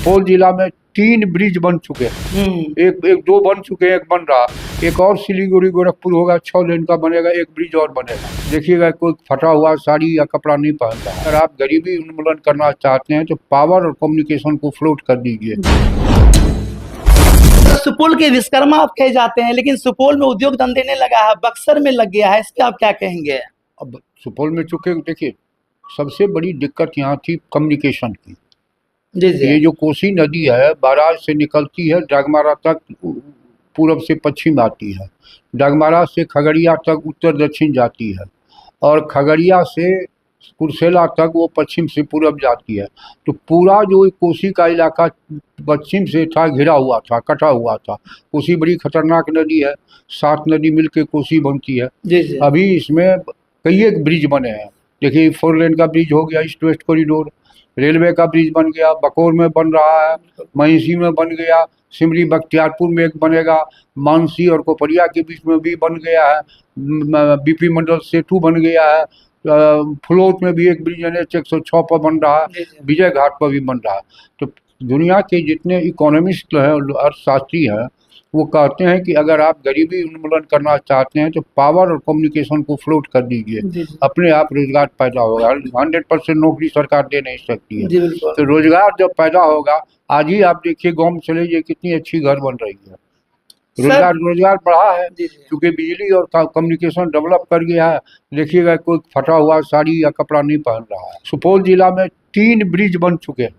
सुपौल जिला में 3 ब्रिज बन चुके हैं। एक दो बन चुके हैं, एक बन रहा, एक और सिलीगुड़ी गोरखपुर होगा, 6 लेन का बनेगा, एक ब्रिज और बनेगा। देखिएगा कोई फटा हुआ साड़ी या कपड़ा नहीं पहनता। अगर आप गरीबी उन्मूलन करना चाहते हैं तो पावर और कम्युनिकेशन को फ्लोट कर दीजिए। सुपौल के विश्वकर्मा आप कहे जाते हैं, लेकिन सुपौल में उद्योग धंधे नहीं लगा है, बक्सर में लग गया है, इस पे आप क्या कहेंगे? अब सुपौल में चूंकि देखिए सबसे बड़ी दिक्कत यहाँ थी कम्युनिकेशन की। जी जी। ये जो कोसी नदी है बाराज से निकलती है, डगमारा तक पूरब से पश्चिम आती है, डगमारा से खगड़िया तक उत्तर दक्षिण जाती है, और खगड़िया से कुर्सेला तक वो पश्चिम से पूरब जाती है। तो पूरा जो कोसी का इलाका पश्चिम से था घिरा हुआ था, कटा हुआ था। कोसी बड़ी खतरनाक नदी है, 7 नदी मिलके कोसी बनती है। जी जी। अभी इसमें कई एक ब्रिज बने हैं। देखिए 4 लेन का ब्रिज हो गया, ईस्ट वेस्ट कॉरिडोर, रेलवे का ब्रिज बन गया, बकौर में बन रहा है, महिषी में बन गया, सिमरी बख्तियारपुर में एक बनेगा, मानसी और कोपरिया के बीच में भी बन गया है, बीपी मंडल सेतु बन गया है, फ्लोट में भी एक ब्रिज NH 106 पर बन रहा है, विजय घाट पर भी बन रहा है। तो दुनिया के जितने इकोनॉमिस्ट हैं, अर्थशास्त्री हैं, वो कहते हैं कि अगर आप गरीबी उन्मूलन करना चाहते हैं तो पावर और कम्युनिकेशन को फ्लोट कर दीजिए, अपने आप रोजगार पैदा होगा। 100% नौकरी सरकार दे नहीं सकती है, तो रोजगार जब पैदा होगा, आज ही आप देखिए गाँव में चले जाइए कितनी अच्छी घर बन रही है, रोजगार बढ़ा है क्योंकि बिजली और कम्युनिकेशन डेवलप कर गया है। देखिएगा कोई फटा हुआ साड़ी या कपड़ा नहीं पहन रहा है। सुपौल जिला में 3 ब्रिज बन चुके हैं।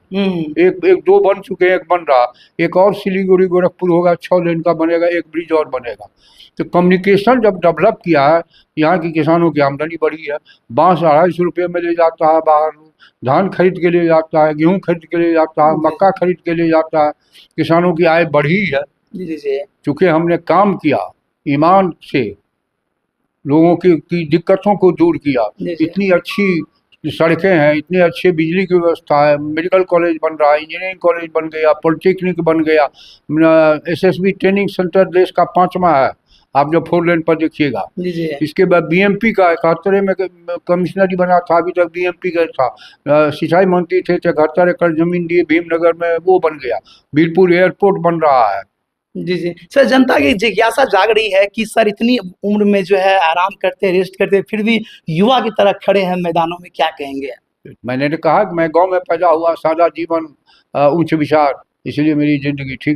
एक दो बन चुके हैं, एक बन रहा, एक और सिलीगुड़ी गोरखपुर होगा, 6 लेन का बनेगा, एक ब्रिज और बनेगा। तो कम्युनिकेशन जब डेवलप किया है, यहाँ के किसानों की आमदनी बढ़ी है। बांस 250 रुपये में ले जाता है बाहर, धान खरीद के ले जाता है, गेहूँ खरीद के ले जाता है, मक्का खरीद के ले जाता है। किसानों की आय बढ़ी है चूँकि हमने काम किया, ईमान से लोगों की दिक्कतों को दूर किया। इतनी अच्छी सड़कें हैं, इतनी अच्छी बिजली की व्यवस्था है, मेडिकल कॉलेज बन रहा है, इंजीनियरिंग कॉलेज बन गया, पॉलिटेक्निक बन गया, SSB ट्रेनिंग सेंटर देश का 5वां है। आप जब 4 लेन पर देखिएगा, इसके बाद BMP का 71 में कमिश्नरी बना था, अभी तक BMP का था। सिंचाई मंत्री थे, 73 एकड़ जमीन दिए भीमनगर में, वो बन गया। बीरपुर एयरपोर्ट बन रहा है। जी जी। सर, जनता की जिज्ञासा जाग रही है कि सर इतनी उम्र में जो है आराम करते, रेस्ट करते, फिर भी युवा की तरह खड़े हैं मैदानों में, क्या कहेंगे? मैंने तो कहा कि मैं गांव में पैदा हुआ, सादा जीवन, उच्च विचार, इसलिए मेरी जिंदगी ठीक था।